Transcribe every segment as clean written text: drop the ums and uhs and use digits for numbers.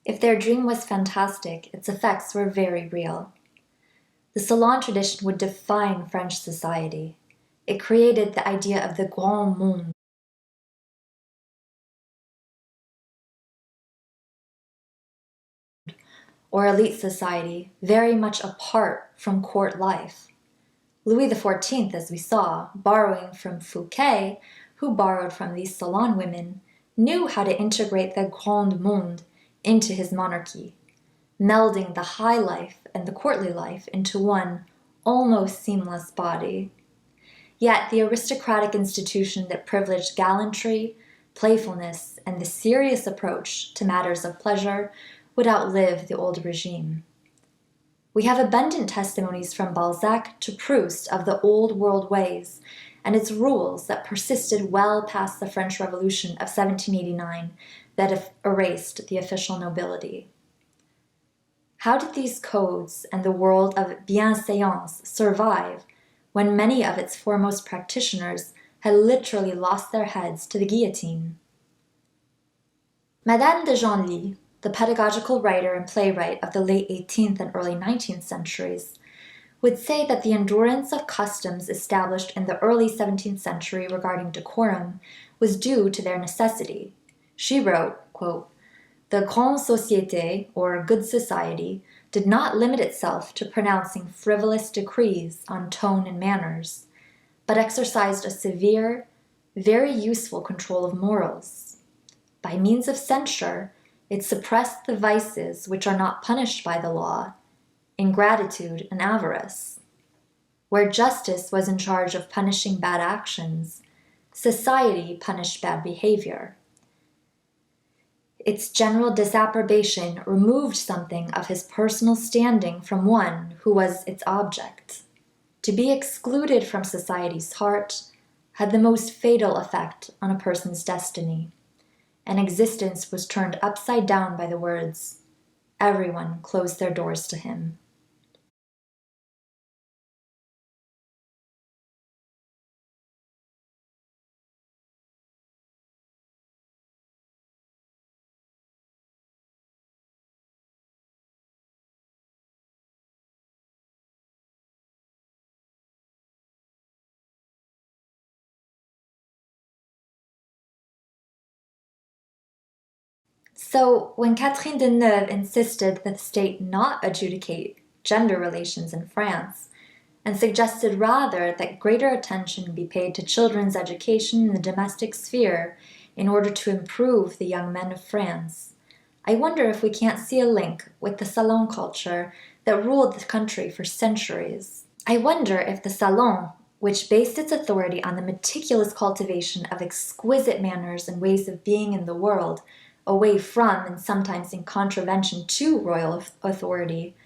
If their dream was fantastic, its effects were very real. The salon tradition would define French society. It created the idea of the grand monde, or elite society, very much apart from court life. Louis XIV, as we saw, borrowing from Fouquet, who borrowed from these salon women, knew how to integrate the grand monde into his monarchy, melding the high life and the courtly life into one almost seamless body. Yet the aristocratic institution that privileged gallantry, playfulness, and the serious approach to matters of pleasure would outlive the old regime. We have abundant testimonies from Balzac to Proust of the old world ways and its rules that persisted well past the French Revolution of 1789 that erased the official nobility. How did these codes and the world of bienséance survive when many of its foremost practitioners had literally lost their heads to the guillotine? Madame de Genlis, the pedagogical writer and playwright of the late 18th and early 19th centuries, would say that the endurance of customs established in the early 17th century regarding decorum was due to their necessity. She wrote, quote, "The grande société, or good society, did not limit itself to pronouncing frivolous decrees on tone and manners, but exercised a severe, very useful control of morals. By means of censure, it suppressed the vices which are not punished by the law, ingratitude and avarice. Where justice was in charge of punishing bad actions, society punished bad behavior. Its general disapprobation removed something of his personal standing from one who was its object. To be excluded from society's heart had the most fatal effect on a person's destiny, and existence was turned upside down by the words, 'Everyone closed their doors to him.'" So, when Catherine Deneuve insisted that the state not adjudicate gender relations in France, and suggested rather that greater attention be paid to children's education in the domestic sphere in order to improve the young men of France, I wonder if we can't see a link with the salon culture that ruled the country for centuries. I wonder if the salon, which based its authority on the meticulous cultivation of exquisite manners and ways of being in the world, away from and sometimes in contravention to royal authority,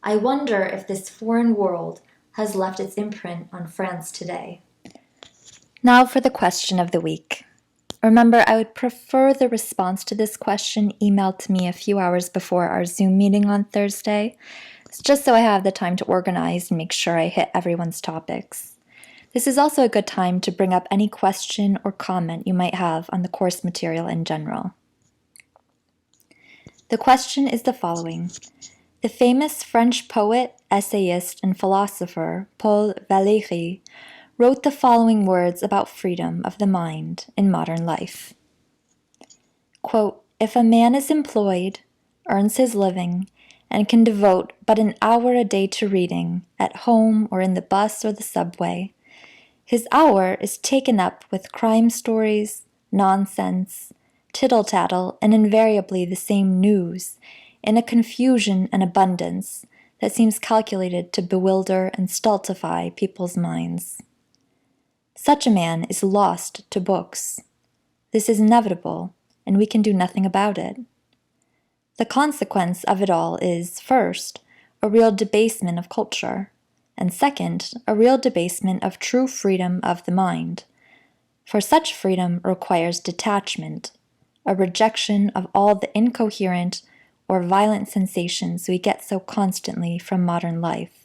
I wonder if this foreign world has left its imprint on France today. Now for the question of the week. Remember, I would prefer the response to this question emailed to me a few hours before our Zoom meeting on Thursday, just so I have the time to organize and make sure I hit everyone's topics. This is also a good time to bring up any question or comment you might have on the course material in general. The question is the following. The famous French poet, essayist, and philosopher Paul Valéry wrote the following words about freedom of the mind in modern life. Quote, "If a man is employed, earns his living, and can devote but an hour a day to reading, at home or in the bus or the subway, his hour is taken up with crime stories, nonsense, tittle-tattle, and invariably the same news, in a confusion and abundance that seems calculated to bewilder and stultify people's minds. Such a man is lost to books. This is inevitable, and we can do nothing about it. The consequence of it all is, first, a real debasement of culture, and second, a real debasement of true freedom of the mind. For such freedom requires detachment, a rejection of all the incoherent or violent sensations we get so constantly from modern life.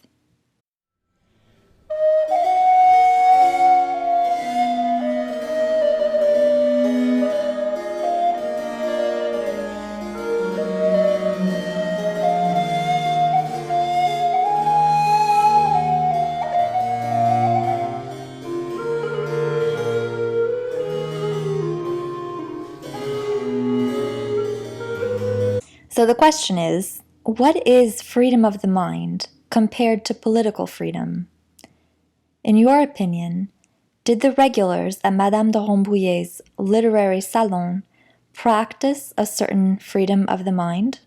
So the question is, what is freedom of the mind compared to political freedom? In your opinion, did the regulars at Madame de Rambouillet's literary salon practice a certain freedom of the mind?